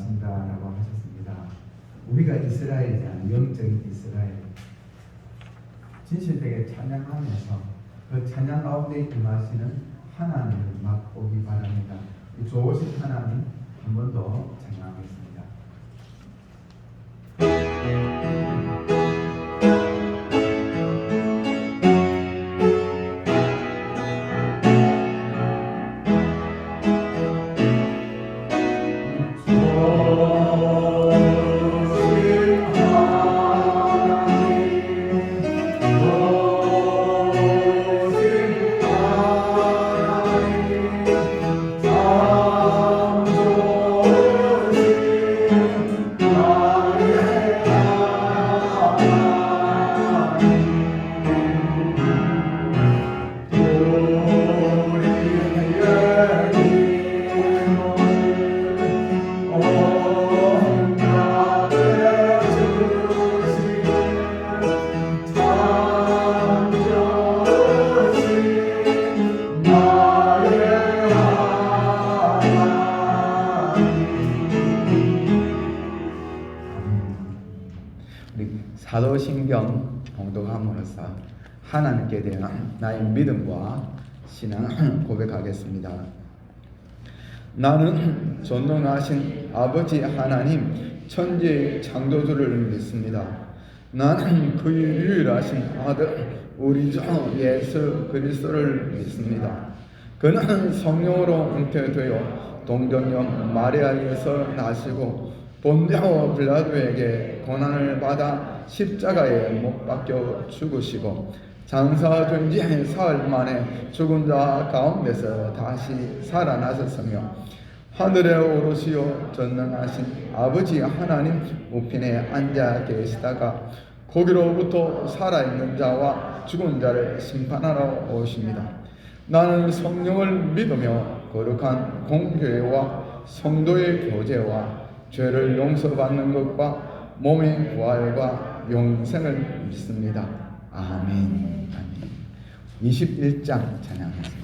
기뻐하신다라고 하셨습니다. 우리가 이스라엘이잖아요. 영적인 이스라엘. 진실되게 찬양하면서 그 찬양 가운데 임하시는 하나님을 맛보기 바랍니다. 이 좋으신 하나님 한 번 더 찬양하겠습니다. 사도신경 봉독함으로써 하나님께 대한 나의 믿음과 신앙을 고백하겠습니다. 나는 전능하신 아버지 하나님 천지의 창조주를 믿습니다. 나는 그의 유일하신 아들 우리 주 예수 그리스도를 믿습니다. 그는 성령으로 잉태되어 동정녀 마리아에서 나시고 본디오 빌라도에게 고난을 받아 십자가에 못 박혀 죽으시고 장사된 지 사흘 만에 죽은 자 가운데서 다시 살아나셨으며 하늘에 오르시어 전능하신 아버지 하나님 우편에 앉아 계시다가 거기로부터 살아있는 자와 죽은 자를 심판하러 오십니다. 나는 성령을 믿으며 거룩한 공교회와 성도의 교제와 죄를 용서받는 것과 몸의 부활과 영생을 믿습니다. 아멘. 아멘. 21장 찬양하겠습니다.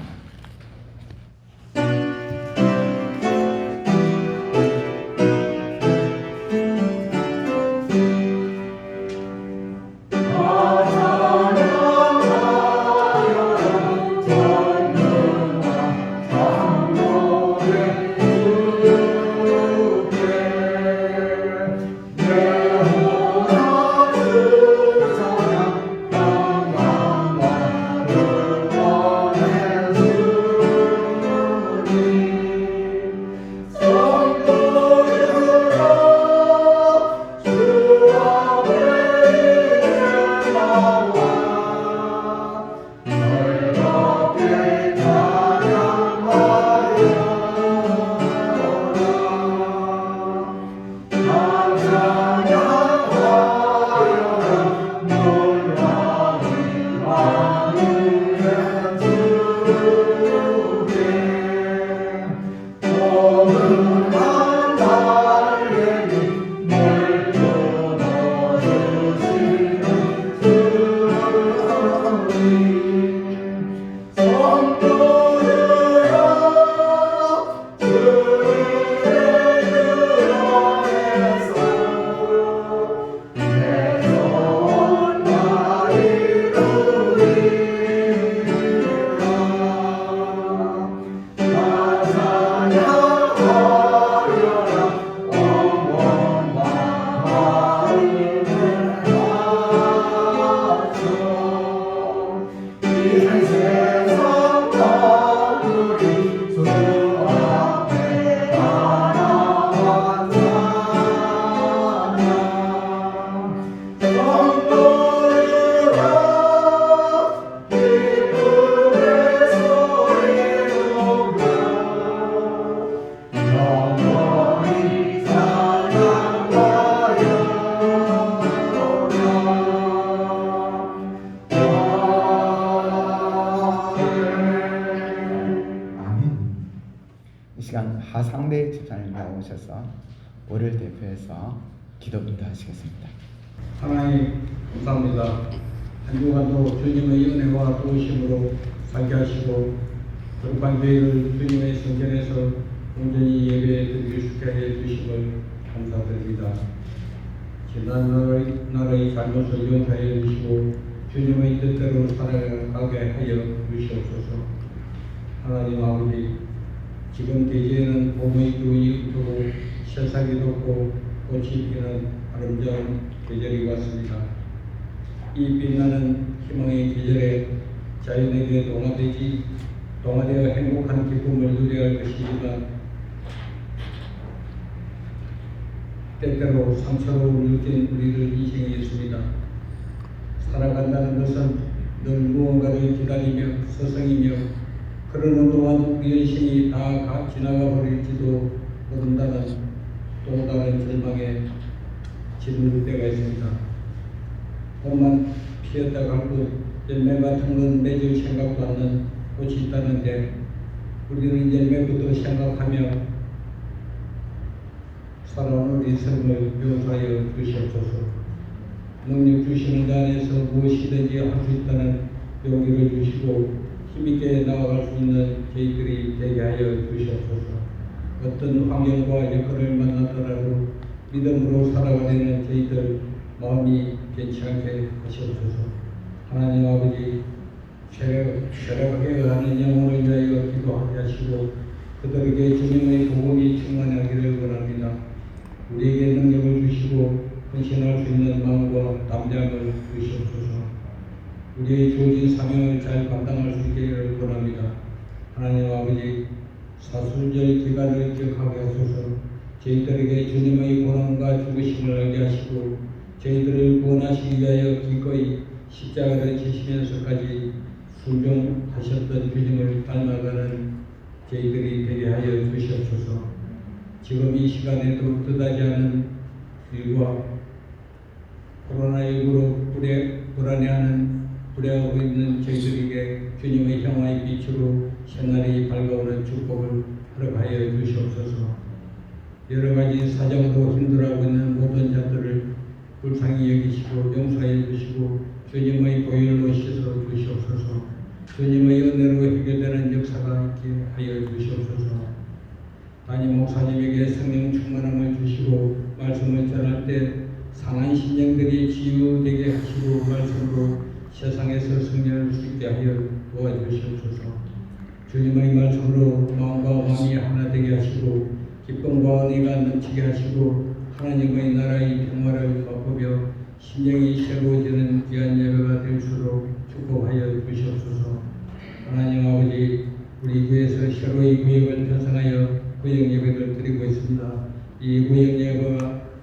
하상대 집사님 나오셔서 우리를 대표해서 기도 인도하시겠습니다. 하나님 감사합니다. 한 주간도 주님의 은혜와 도우심으로 살게 하시고 거룩한 교회를 주님의 성전에서 온전히 예배드리기 쉽게 하여 주심을 감사드립니다. 지난 날의 잘못을 용서하여 주시고 주님의 뜻대로 살아가게 하여 주시옵소서. 하나님 아버지, 지금 대지에는 봄의 기운이 불고 새싹이 돋고 꽃이 피는 아름다운 계절이 왔습니다. 이 빛나는 희망의 계절에 자연에게 동화되어 행복한 기쁨을 누려야 할 것이지만 때때로 상처로 느낀 우리들 인생이 있습니다. 살아간다는 것은 늘 무언가를 기다리며 서성이며 그러는 동안 우리 인생이 다 지나가 버릴지도 모른다는 또 다른 절망에 짓눌 때가 있습니다. 꽃만 피었다 갈고 열매 같은 건 맺을 생각도 않는 꽃이 있다는데 우리는 열매부터 생각하며 살아온 우리 삶을 용서하여 주시옵소서. 능력 주시는 자 안에서 무엇이든지 할 수 있다는 용기를 주시고 힘있게 나아갈 수 있는 저희들이 되게 하여 주시옵소서. 어떤 환경과 여건을 만나더라도 믿음으로 살아가려는 저희들 마음이 변치 않게 하시옵소서. 하나님 아버지, 쇠락하게 하는 영혼을 위하여 기도하게 하시고 그들에게 주님의 복음이 충만하기를 원합니다. 우리에게 능력을 주시고 헌신할 수 있는 마음과 담대함을 주시옵소서. 우리의 주어진 사명을 잘 감당할 수 있기를 원합니다. 하나님 아버지, 사순절 기간을 기억하게 하소서. 저희들에게 주님의 고난과 죽으심을 알게 하시고 저희들을 구원하시기 위하여 기꺼이 십자가를 지시면서까지 순종하셨던 주님을 닮아가는 저희들이 되게 하여 주시옵소서. 지금 이 시간에도 뜻하지 않은 일과 코로나19로 불안해하고 있는 저희들에게 주님의 평화의 빛으로 새날이 밝아오는 축복을 허락하여 주시옵소서. 여러 가지 사정으로 힘들어하고 있는 모든 자들을 불쌍히 여기시고 용서하여 주시고 주님의 보혈로 씻어 주시옵소서. 주님의 은혜로 해결되는 역사가 있게 하여 주시옵소서. 담임 목사님에게 성령 충만함을 주시고 말씀을 전할 때 상한 심령들이 치유되게 하시고 말씀으로 세상에서 승리할 수 있게 하여 도와주시옵소서. 주님의 말씀으로 마음과 마음이 하나 되게 하시고 기쁨과 은혜가 넘치게 하시고 하나님의 나라의 평화를 맛보며 심령이 새로워지는 귀한 예배가 될수록 축복하여 주시옵소서. 하나님 아버지, 우리 교회에서 새로이 구역을 편성하여 구역 예배를 드리고 있습니다. 이 구역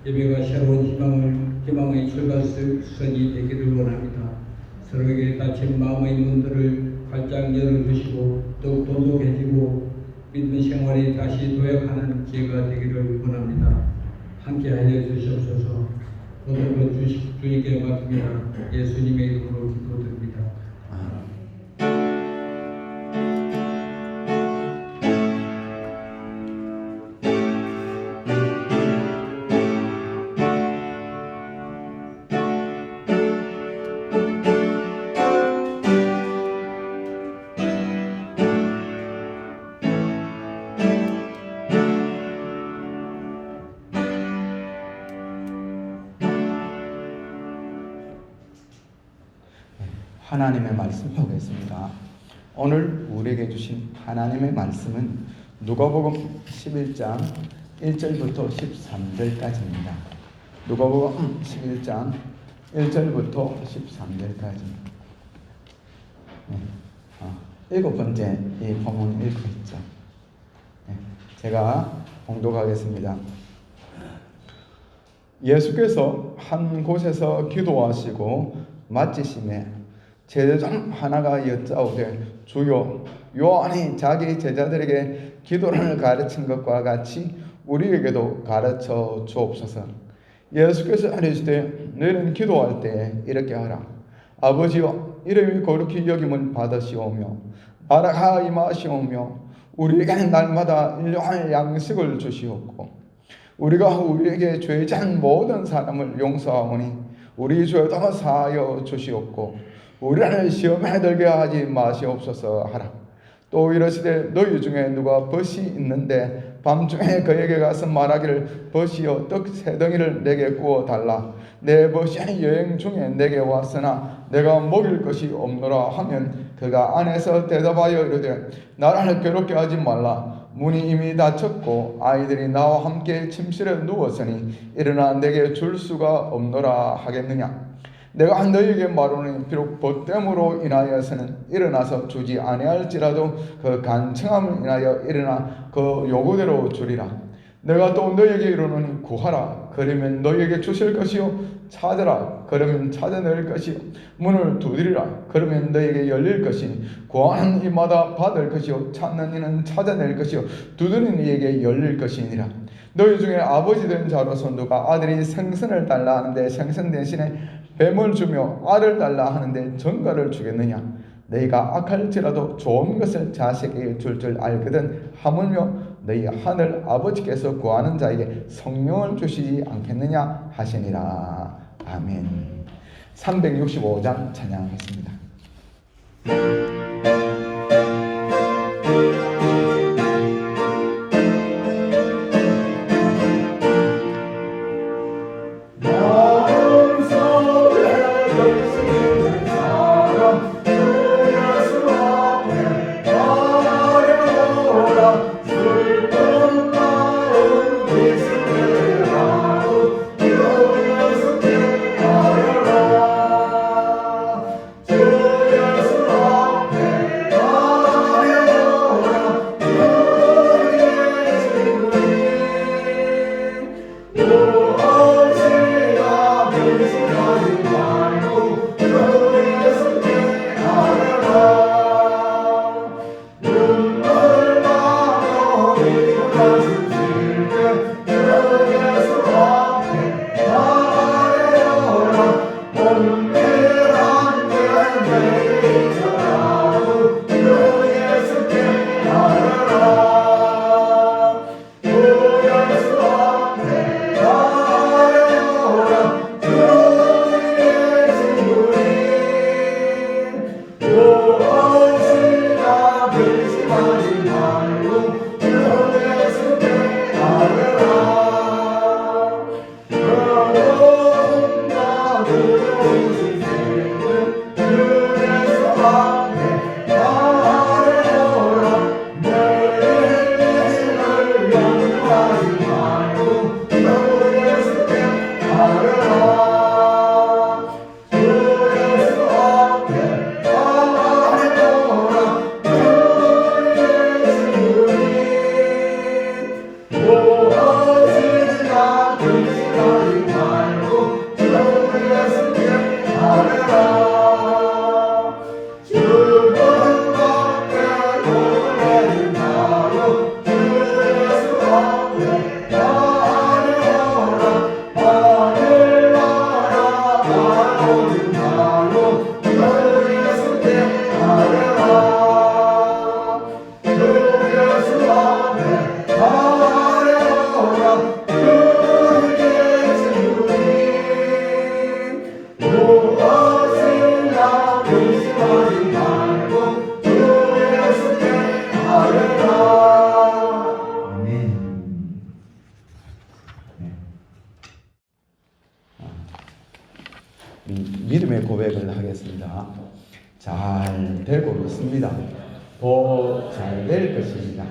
예배가 새로운 희망의 출발선이 되기를 원합니다. 서로에게 닫힌 마음의 문들을 활짝 열어주시고 더욱 돈독해지고 믿는 생활이 다시 도약하는 기회가 되기를 원합니다. 함께하여 주시옵소서. 모든 것 주님께 맡깁니다. 예수님의 이름으로 기도드립니다. 하나님의 말씀 보겠습니다. 오늘 우리에게 주신 하나님의 말씀은 누가복음 11장 1절부터 13절까지입니다. 누가복음 11장 1절부터 13절까지. 일곱 번째 이 본문 읽고 있죠. 제가 봉독하겠습니다. 예수께서 한 곳에서 기도하시고 마치심에 제자 중 하나가 여짜오되 주여, 요한이 자기 제자들에게 기도를 가르친 것과 같이 우리에게도 가르쳐 주옵소서. 예수께서 이르시되 너희는 기도할 때 이렇게 하라. 아버지여, 이름이 거룩히 여김을 받으시오며 나라가 임하시오며 우리에게 날마다 일용할 양식을 주시옵고 우리가 우리에게 죄 지은 모든 사람을 용서하오니 우리 죄도 사하여 주시옵고 우리를 시험에 들게 하지 마시옵소서 하라. 또 이르시되 너희 중에 누가 벗이 있는데 밤중에 그에게 가서 말하기를 벗이여 떡 세 덩이를 내게 구워 달라. 내 벗이 여행 중에 내게 왔으나 내가 먹일 것이 없노라 하면 그가 안에서 대답하여 이르되 나를 괴롭게 하지 말라. 문이 이미 닫혔고 아이들이 나와 함께 침실에 누웠으니 일어나 내게 줄 수가 없노라 하겠느냐. 내가 너희에게 말하노니 비록 벗됨으로 인하여서는 일어나서 주지 아니할지라도 그 간청함을 인하여 일어나 그 요구대로 주리라. 내가 또 너희에게 이르노니 구하라 그러면 너희에게 주실 것이요 찾으라 그러면 찾아낼 것이요 문을 두드리라 그러면 너희에게 열릴 것이니 구하는 이마다 받을 것이요 찾는 이는 찾아낼 것이요 두드리는 이에게 열릴 것이니라. 너희 중에 아버지 된 자로서 누가 아들이 생선을 달라 하는데 생선 대신에 뱀을 주며 알을 달라 하는데 전갈을 주겠느냐. 너희가 악할지라도 좋은 것을 자식에게 줄 줄 알거든 하물며 너희 하늘 아버지께서 구하는 자에게 성령을 주시지 않겠느냐 하시니라. 아멘. 365장 찬양하겠습니다. 믿음의 고백을 하겠습니다. 잘 되고 있습니다. 더 잘 될 것입니다.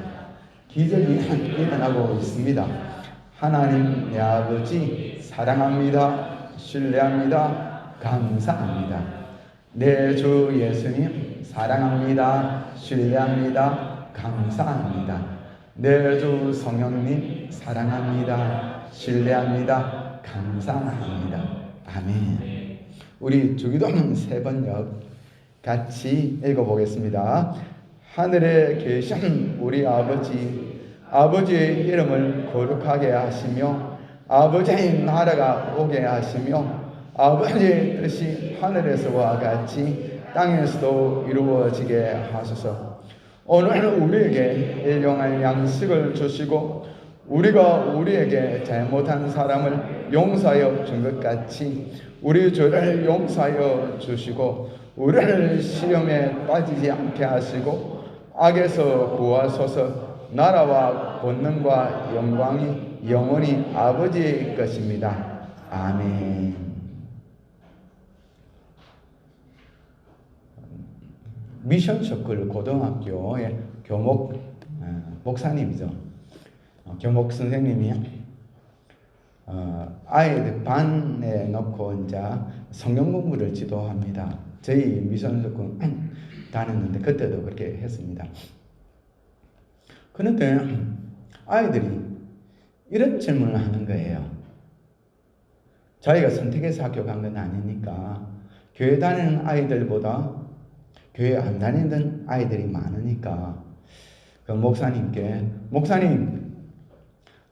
기적이 일어나고 있습니다. 하나님 내 아버지 사랑합니다. 신뢰합니다. 감사합니다. 내 주 예수님 사랑합니다. 신뢰합니다. 감사합니다. 내 주 성령님 사랑합니다. 신뢰합니다. 감사합니다. 아멘. 우리 주기도문 3번역 같이 읽어보겠습니다. 하늘에 계신 우리 아버지, 아버지의 이름을 거룩하게 하시며 아버지의 나라가 오게 하시며 아버지의 뜻이 하늘에서와 같이 땅에서도 이루어지게 하소서. 오늘 우리에게 일용할 양식을 주시고 우리가 우리에게 잘못한 사람을 용서하여 준 것 같이 우리 죄를 용서하여 주시고 우리를 시험에 빠지지 않게 하시고 악에서 구하소서. 나라와 권능과 영광이 영원히 아버지의 것입니다. 아멘. 미션서클 고등학교의 교목 목사님이죠. 교목 선생님이 아이들 반에 넣고 이제 성경 공부를 지도합니다. 저희 미션서클 다녔는데 그때도 그렇게 했습니다. 그런데 아이들이 이런 질문을 하는 거예요. 자기가 선택해서 학교 간 건 아니니까 교회 다니는 아이들보다 교회 안 다니는 아이들이 많으니까 그 목사님께, 목사님,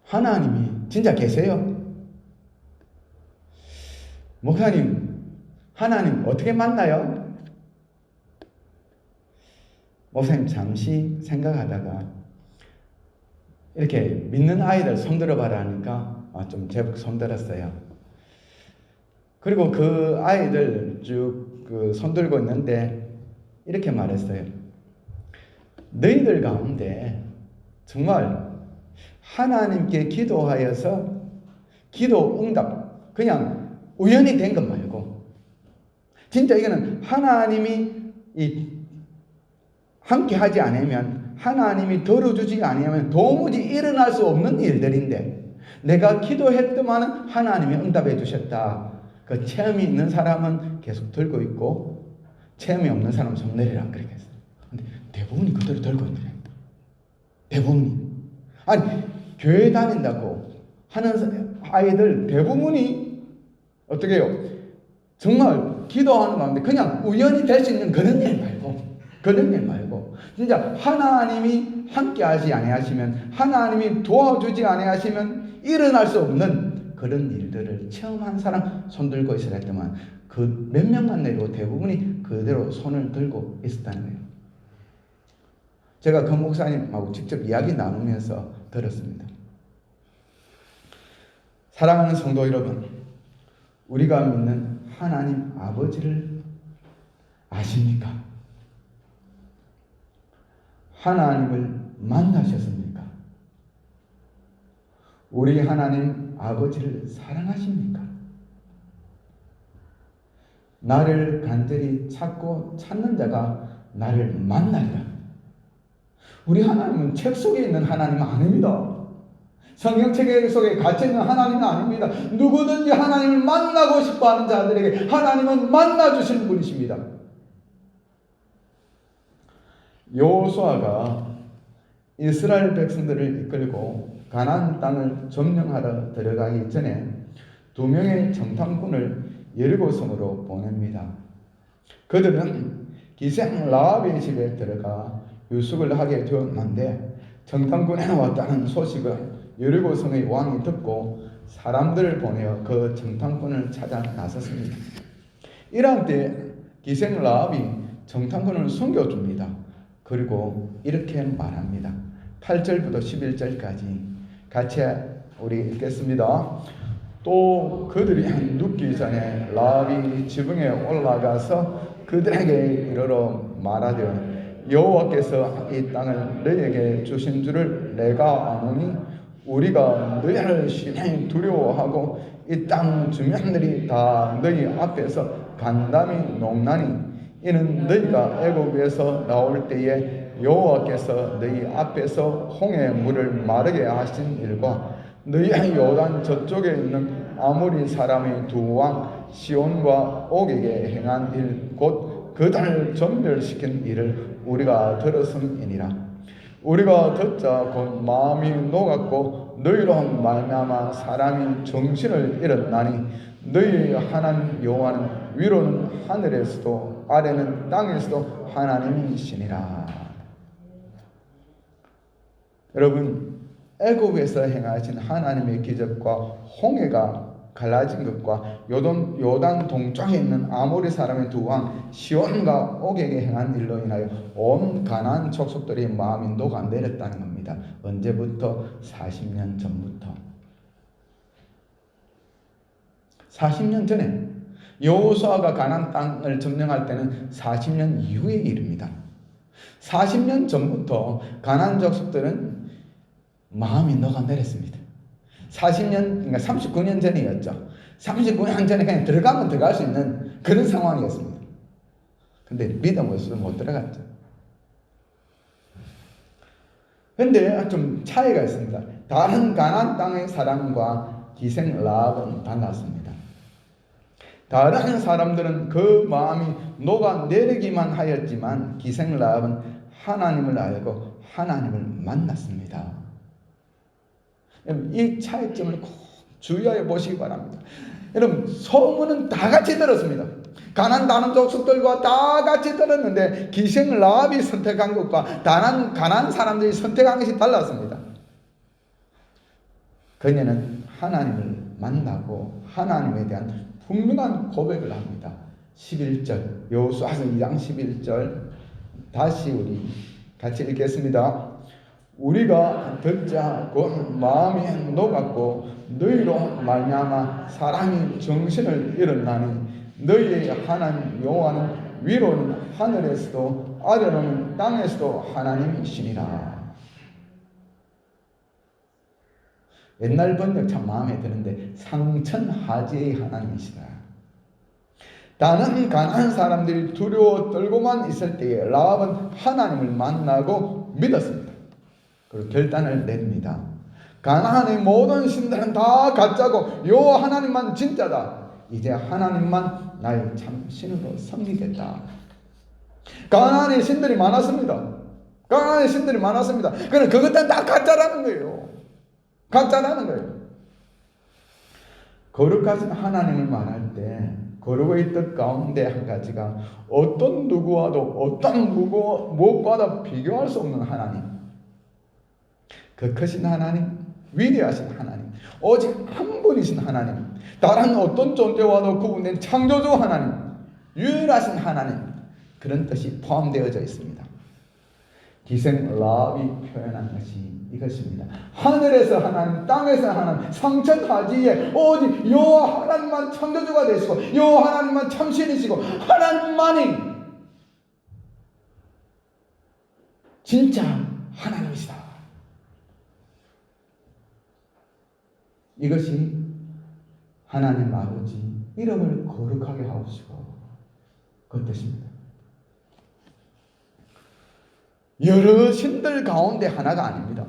하나님이 진짜 계세요? 목사님, 하나님 어떻게 만나요? 목사님 잠시 생각하다가 이렇게 믿는 아이들 손들어봐라 하니까 좀 제법 손들었어요. 그리고 그 아이들 쭉 그 손들고 있는데 이렇게 말했어요. 너희들 가운데 정말 하나님께 기도하여서 기도 응답 그냥 우연히 된 것 말고 진짜 이거는 하나님이 함께 하지 않으면, 하나님이 들어주지 않으면 도무지 일어날 수 없는 일들인데 내가 기도했더만 하나님이 응답해 주셨다. 그 체험이 있는 사람은 계속 들고 있고 체험이 없는 사람은 손 내리라 그렇게 했어요. 근데 대부분이 그대로 들고 있는 거예요. 대부분이. 아니 교회 다닌다고 하는 아이들 대부분이 어떻게 해요? 정말 기도하는 가운데 그냥 우연히 될 수 있는 그런 일 말고 진짜 하나님이 함께 하지 아니하시면, 하나님이 도와주지 아니하시면 일어날 수 없는 그런 일들을 체험한 사람 손들고 있어야 했더만 그 몇 명만 내리고 대부분이 그대로 손을 들고 있었다는 거예요. 제가 그 목사님하고 직접 이야기 나누면서 들었습니다. 사랑하는 성도 여러분, 우리가 믿는 하나님 아버지를 아십니까? 하나님을 만나셨습니까? 우리 하나님 아버지를 사랑하십니까? 나를 간절히 찾고 찾는 자가 나를 만나리라. 우리 하나님은 책 속에 있는 하나님은 아닙니다. 성경책 속에 갇혀있는 하나님은 아닙니다. 누구든지 하나님을 만나고 싶어하는 자들에게 하나님은 만나주시는 분이십니다. 여호수아가 이스라엘 백성들을 이끌고 가나안 땅을 점령하러 들어가기 전에 2명의 정탐꾼을 여리고성으로 보냅니다. 그들은 기생 라합의 집에 들어가 유숙을 하게 되었는데 정탐꾼이 왔다는 소식을 여리고성의 왕이 듣고 사람들을 보내어 그 정탐꾼을 찾아 나섰습니다. 이럴 때 기생 라합이 정탐꾼을 숨겨줍니다. 그리고 이렇게 말합니다. 8절부터 11절까지 같이 우리 읽겠습니다. 또 그들이 눕기 전에 라합이 지붕에 올라가서 그들에게 이르러 말하되 여호와께서 이 땅을 너희에게 주신 줄을 내가 아노니 우리가 너희를 심히 두려워하고 이 땅 주민들이 다 너희 앞에서 간담이 녹나니 이는 너희가 애굽에서 나올 때에 여호와께서 너희 앞에서 홍해 물을 마르게 하신 일과 너희 요단 저쪽에 있는 아모리 사람의 두 왕 시온과 옥에게 행한 일 곧 그들을 전멸시킨 일을 우리가 들었음이니라. 우리가 듣자 곧 마음이 녹았고 너희로 말미암아 사람이 정신을 잃었나니 너희 하나님 여호와는 위로는 하늘에서도 아래는 땅에서도 하나님이시니라. 여러분, 애굽에서 행하신 하나님의 기적과 홍해가 갈라진 것과 요단 동쪽에 있는 아모리 사람의 두 왕 시온과 옥에게 행한 일로 인하여 온 가나안 족속들의 마음이 녹아내렸다는 겁니다. 언제부터? 40년 전부터. 40년 전에 여호수아가 가나안 땅을 점령할 때는 40년 이후의 일입니다. 40년 전부터 가나안 족속들은 마음이 녹아내렸습니다. 40년, 그러니까 39년 전이었죠. 39년 전에 그냥 들어가면 들어갈 수 있는 그런 상황이었습니다. 근데 믿음 없어서 못 들어갔죠. 근데 좀 차이가 있습니다. 다른 가나안 땅의 사람과 기생 라합은 달랐습니다. 다른 사람들은 그 마음이 녹아내리기만 하였지만 기생 라합은 하나님을 알고 하나님을 만났습니다. 이 차이점을 꼭 주의하여 보시기 바랍니다. 여러분, 소문은 다 같이 들었습니다. 가나안 다른 족속들과 다 같이 들었는데 기생 라합이 선택한 것과 다른 가나안 사람들이 선택한 것이 달랐습니다. 그녀는 하나님을 만나고 하나님에 대한 분명한 고백을 합니다. 11절, 여호수아서 2장 11절 다시 우리 같이 읽겠습니다. 우리가 듣자 곧 마음이 녹았고 너희로 말미암아 사람이 정신을 잃었나니 너희의 하나님 여호와는 위로는 하늘에서도 아래로는 땅에서도 하나님이시니라. 옛날 번역 참 마음에 드는데 상천하지의 하나님이시다. 다른 가나안 사람들이 두려워 떨고만 있을 때에 라합은 하나님을 만나고 믿었습니다. 그리고 결단을 냅니다. 가나안의 모든 신들은 다 가짜고 여호와 하나님만 진짜다. 이제 하나님만 나의 참 신으로 섬기겠다. 가나안의 신들이 많았습니다. 가나안의 신들이 많았습니다. 그런데 그것들은 다 가짜라는 거예요. 가짜라는 거예요. 거룩하신 하나님을 말할 때 거룩의 뜻 가운데 한 가지가 어떤 누구와도 어떤 무엇과도 비교할 수 없는 하나님, 그 크신 하나님, 위대하신 하나님, 오직 한 분이신 하나님, 다른 어떤 존재와도 구분된 창조주 하나님, 유일하신 하나님, 그런 뜻이 포함되어져 있습니다. 기생 라합이 표현한 것이 이것입니다. 하늘에서 하나님, 땅에서 하나님, 상천하지에 오직 여호와 하나님만 창조주가 되시고 여호와 하나님만 참신이시고 하나님만이 진짜 하나님이시다. 이것이 하나님 아버지 이름을 거룩하게 하옵시고 그 뜻입니다. 여러 신들 가운데 하나가 아닙니다.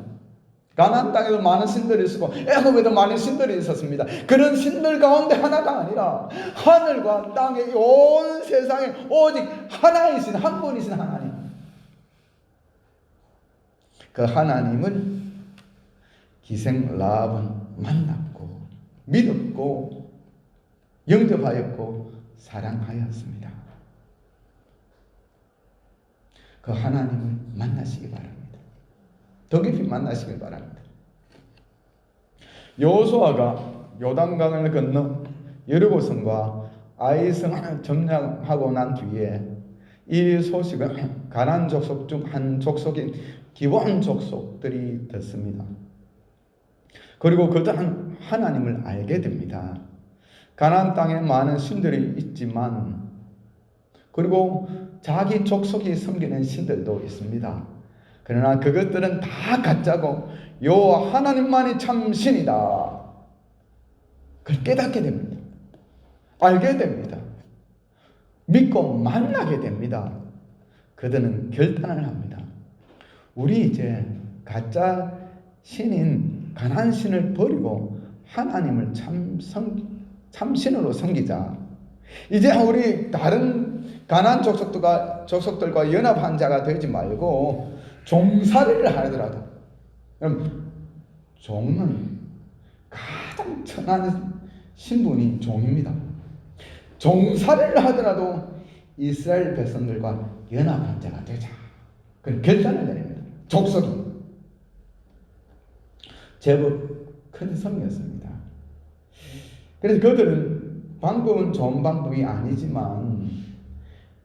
가나안 땅에도 많은 신들이 있었고 애굽에도 많은 신들이 있었습니다. 그런 신들 가운데 하나가 아니라 하늘과 땅의 온 세상에 오직 하나이신 한 분이신 하나님, 그 하나님을 기생 라합은 만났고 믿었고 영접하였고 사랑하였습니다. 그 하나님을 만나시기 바랍니다. 더 깊이 만나시길 바랍니다. 여호수아가 요단강을 건너 여리고성과 아이성을 점령하고 난 뒤에 이 소식을 가나안 족속 중 한 족속인 기브온 족속들이 듣습니다. 그리고 그들은 하나님을 알게 됩니다. 가나안 땅에 많은 신들이 있지만 그리고 자기 족속이 섬기는 신들도 있습니다. 그러나 그것들은 다 가짜고 여호와 하나님만이 참 신이다. 그걸 깨닫게 됩니다. 알게 됩니다. 믿고 만나게 됩니다. 그들은 결단을 합니다. 우리 이제 가짜 신인 가나안 신을 버리고 하나님을 참 신으로 섬기자. 이제 우리 다른 가나안 족속들과 연합한 자가 되지 말고 종살이를 하더라도, 그럼 종은 가장 천한 신분이 종입니다. 종살이를 하더라도 이스라엘 백성들과 연합한 자가 되자. 그런 결단을 내립니다. 족속이 제법 큰 성이었습니다. 그래서 그들은 방법은 좋은 방법이 아니지만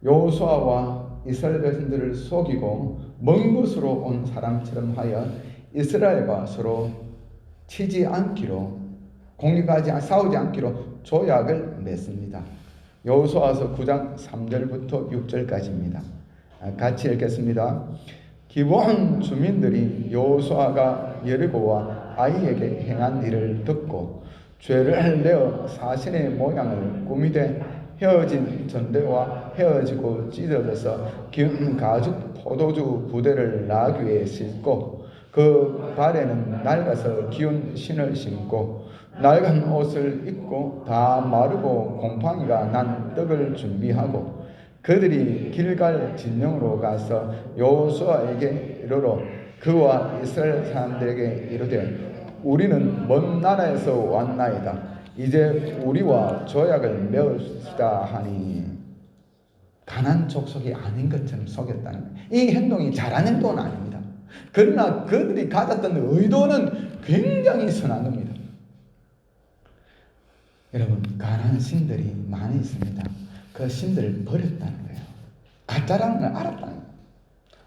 여호수아와 이스라엘 백성들을 속이고 먼 곳으로 온 사람처럼 하여 이스라엘과 서로 치지 않기로, 싸우지 않기로 조약을 맺습니다. 여호수아서 9장 3절부터 6절까지입니다. 같이 읽겠습니다. 기브온 주민들이 여호수아가 여호수아가 여리고와 아이에게 행한 일을 듣고 죄를 내어 사신의 모양을 꾸미되 헤어진 전대와 헤어지고 찢어져서 기운 가죽 포도주 부대를 나귀 위에 싣고 그 발에는 낡아서 기운 신을 신고 낡은 옷을 입고 다 마르고 곰팡이가 난 떡을 준비하고 그들이 길갈 진영으로 가서 여호수아에게 이르러 그와 이스라엘 사람들에게 이르되 우리는 먼 나라에서 왔나이다. 이제 우리와 조약을 맺읍시다 하니 가나안 족속이 아닌 것처럼 속였다는 거예요. 이 행동이 잘한 행동은 아닙니다. 그러나 그들이 가졌던 의도는 굉장히 선한 겁니다. 여러분, 가나안 신들이 많이 있습니다. 그 신들을 버렸다는 거예요. 가짜라는 걸 알았다는 거예요.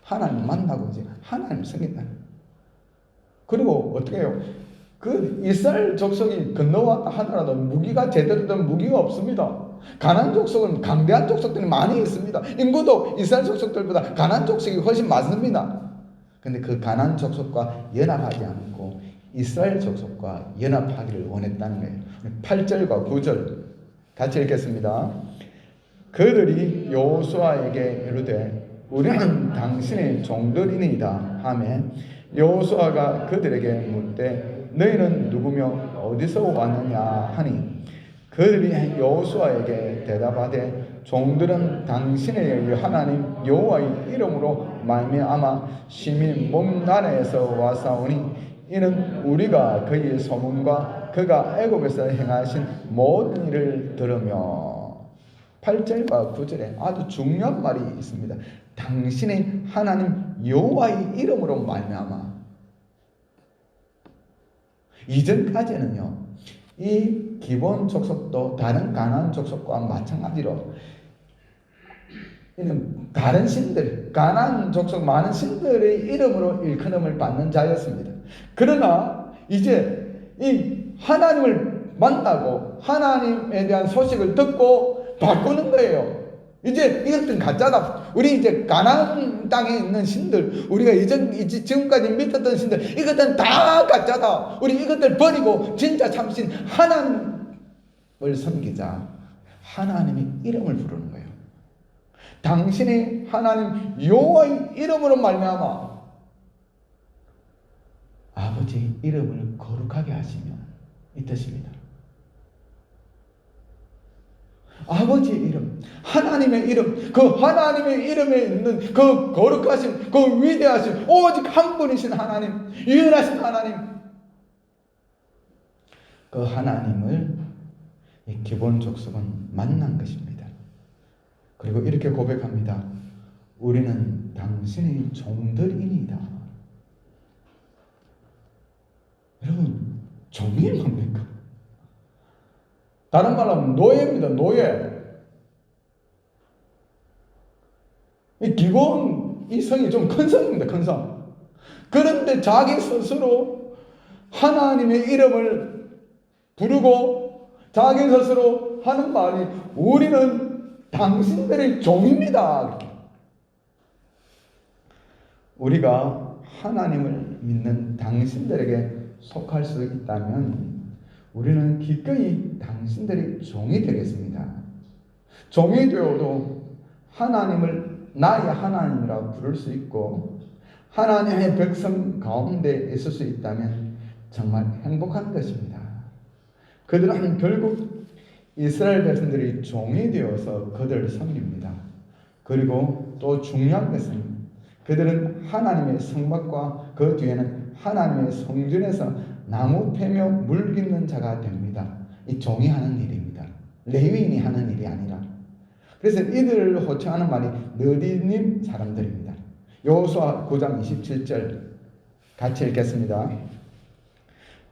하나님 만나고 이제 하나님 섬긴다는 거예요. 그리고 어떻게 해요? 그 이스라엘 족속이 건너왔다 하더라도 무기가 제대로 된 무기가 없습니다. 가나안 족속은 강대한 족속들이 많이 있습니다. 인구도 이스라엘 족속들보다 가나안 족속이 훨씬 많습니다. 근데 그 가나안 족속과 연합하지 않고 이스라엘 족속과 연합하기를 원했다는 거예요. 8절과 9절 같이 읽겠습니다. 그들이 여호수아에게 이르되 우리는 당신의 종들이니이다 하매 여호수아가 그들에게 묻되 너희는 누구며 어디서 왔느냐 하니 그들이 여호수아에게 대답하되 종들은 당신의 하나님 여호와의 이름으로 말미암아 심히 먼 나라에서 왔사오니 이는 우리가 그의 소문과 그가 애굽에서 행하신 모든 일을 들으며 8절과 9절에 아주 중요한 말이 있습니다. 당신의 하나님 여호와의 이름으로 말미암아. 이전까지는요, 이 기본 족속도 다른 가나안 족속과 마찬가지로 다른 신들, 가나안 족속 많은 신들의 이름으로 일컬음을 받는 자였습니다. 그러나 이제 이 하나님을 만나고 하나님에 대한 소식을 듣고 바꾸는 거예요. 이제 이것들은 가짜다. 우리 이제 가나안 땅에 있는 신들, 우리가 지금까지 믿었던 신들, 이것들은 다 가짜다. 우리 이것들 버리고 진짜 참신 하나님을 섬기자. 하나님의 이름을 부르는 거예요. 당신의 하나님 여호와의 이름으로 말미암아 아버지 이름을 거룩하게 하시며 이 뜻입니다. 아버지의 이름, 하나님의 이름, 그 하나님의 이름에 있는 그 거룩하신, 그 위대하신 오직 한 분이신 하나님, 유일하신 하나님, 그 하나님을 이 기본 족속은 만난 것입니다. 그리고 이렇게 고백합니다. 우리는 당신의 종들이니이다. 여러분, 종이 뭡니까? 다른 말로 하면 노예입니다. 노예. 이 기본 이 성이 좀 큰 성입니다. 큰 성. 그런데 자기 스스로 하나님의 이름을 부르고 자기 스스로 하는 말이 우리는 당신들의 종입니다. 우리가 하나님을 믿는 당신들에게 속할 수 있다면 우리는 기꺼이 당신들의 종이 되겠습니다. 종이 되어도 하나님을 나의 하나님이라 부를 수 있고 하나님의 백성 가운데 있을 수 있다면 정말 행복한 것입니다. 그들은 결국 이스라엘 백성들이 종이 되어서 그들을 섬깁니다. 그리고 또 중요한 것은 그들은 하나님의 성막과 그 뒤에는 하나님의 성전에서 나무 패며 물 깃는 자가 됩니다. 이 종이 하는 일입니다. 레위인이 하는 일이 아니라. 그래서 이들을 호칭하는 말이 느디님 사람들입니다. 여호수아 9장 27절 같이 읽겠습니다.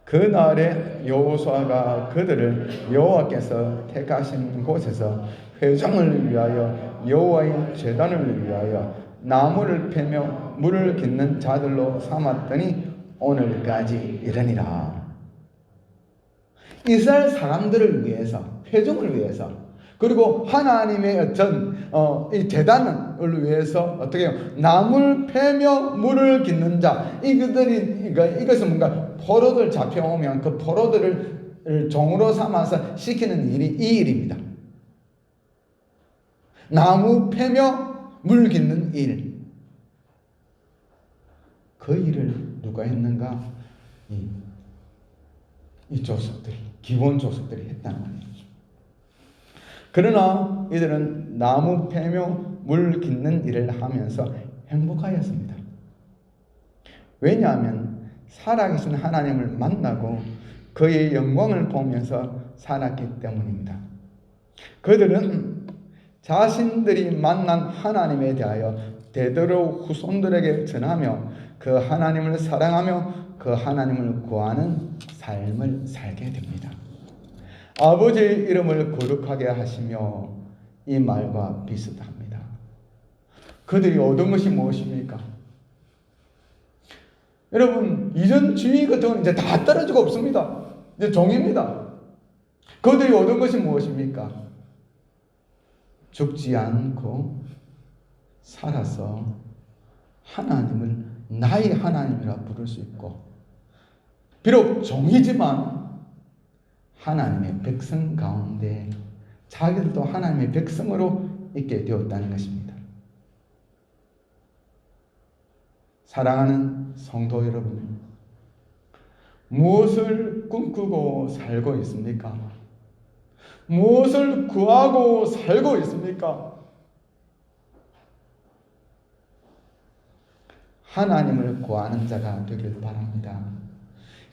그날에 여호수아가 그들을 여호와께서 택하신 곳에서 회중을 위하여 여호와의 제단을 위하여 나무를 패며 물을 깃는 자들로 삼았더니 오늘까지 이르니라. 이스라엘 사람들을 위해서, 회중을 위해서, 그리고 하나님의 어떤 이 제단을 위해서 어떻게 해요? 나무를 패며 물을 깃는 자. 이것은 뭔가 포로들 잡혀오면 그 포로들을 종으로 삼아서 시키는 일이 이 일입니다. 나무 패며 물 깃는 일. 그 일을 누가 했는가? 이 족속들이, 기본 족속들이 했다는 거예요. 그러나 이들은 나무 패며 물 깃는 일을 하면서 행복하였습니다. 왜냐하면 살아계신 하나님을 만나고 그의 영광을 보면서 살았기 때문입니다. 그들은 자신들이 만난 하나님에 대하여 대대로 후손들에게 전하며 그 하나님을 사랑하며 그 하나님을 구하는 삶을 살게 됩니다. 아버지의 이름을 거룩하게 하시며 이 말과 비슷합니다. 그들이 얻은 것이 무엇입니까? 여러분, 이전 주의 같은 건 이제 다 떨어지고 없습니다. 이제 종입니다. 그들이 얻은 것이 무엇입니까? 죽지 않고 살아서 하나님을 나의 하나님이라 부를 수 있고, 비록 종이지만 하나님의 백성 가운데 자기들도 하나님의 백성으로 있게 되었다는 것입니다. 사랑하는 성도 여러분, 무엇을 꿈꾸고 살고 있습니까? 무엇을 구하고 살고 있습니까? 하나님을 구하는 자가 되길 바랍니다.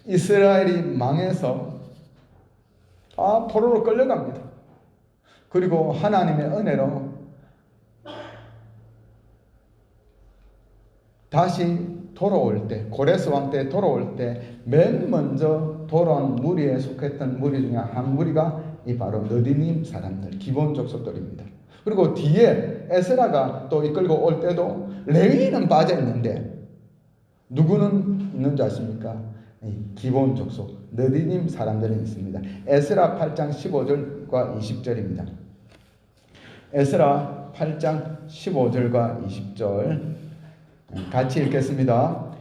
이스라엘이 망해서 포로로 끌려갑니다. 그리고 하나님의 은혜로 다시 돌아올 때, 고레스 왕 때 돌아올 때 맨 먼저 돌아온 무리에 속했던 무리 중에 한 무리가 이 바로 느디님 사람들, 기본 족속들입니다. 그리고 뒤에 에스라가 또 이끌고 올 때도 레위인은 빠져 있는데 누구는 있는 줄 아십니까? 기본 족속 느디님 사람들이 있습니다. 에스라 8장 15절과 20절입니다. 에스라 8장 15절과 20절 같이 읽겠습니다.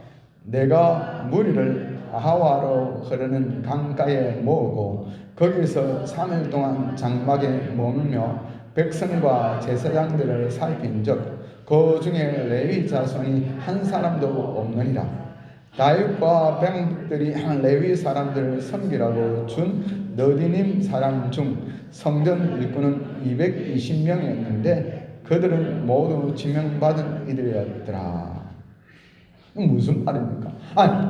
내가 무리를 아하와로 흐르는 강가에 모으고 거기서 3일 동안 장막에 머물며 백성과 제사장들을 살핀즉 그 중에 레위 자손이 한 사람도 없느니라. 다윗과 백성들이 레위 사람들을 섬기라고 준 느디님 사람 중 성전 일꾼은 220명이었는데 그들은 모두 지명받은 이들이었더라. 무슨 말입니까?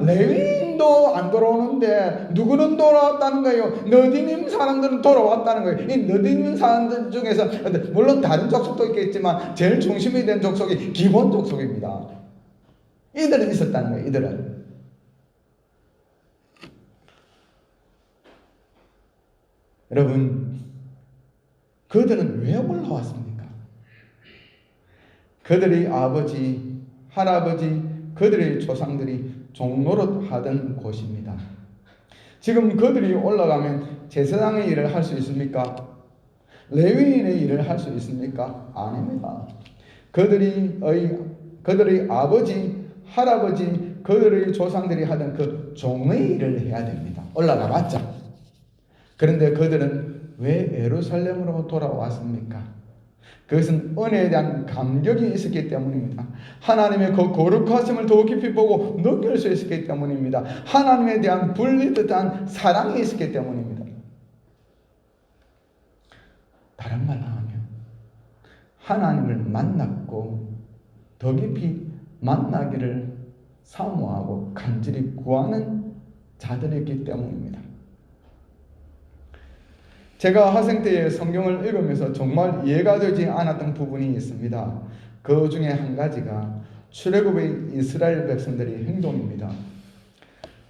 레위인도 안 돌아오는데 누구는 돌아왔다는 거예요? 느디님 사람들은 돌아왔다는 거예요. 이 느디님 사람들 중에서 물론 다른 족속도 있겠지만 제일 중심이 된 족속이 기본 족속입니다. 이들은 있었다는 거예요. 이들은. 여러분, 그들은 왜 올라왔습니까? 그들의 아버지, 할아버지, 그들의 조상들이 종노릇 하던 곳입니다. 지금 그들이 올라가면 제사장의 일을 할 수 있습니까? 레위인의 일을 할 수 있습니까? 아닙니다. 그들의 아버지, 할아버지, 그들의 조상들이 하던 그 종의 일을 해야 됩니다. 올라가봤자. 그런데 그들은 왜 예루살렘으로 돌아왔습니까? 그것은 은혜에 대한 감격이 있었기 때문입니다. 하나님의 그 거룩하심을 더 깊이 보고 느낄 수 있었기 때문입니다. 하나님에 대한 분리듯한 사랑이 있었기 때문입니다. 다른 말로 하면 하나님을 만났고 더 깊이 만나기를 사모하고 간절히 구하는 자들이었기 때문입니다. 제가 학생 때에 성경을 읽으면서 정말 이해가 되지 않았던 부분이 있습니다. 그 중에 한 가지가 출애굽의 이스라엘 백성들의 행동입니다.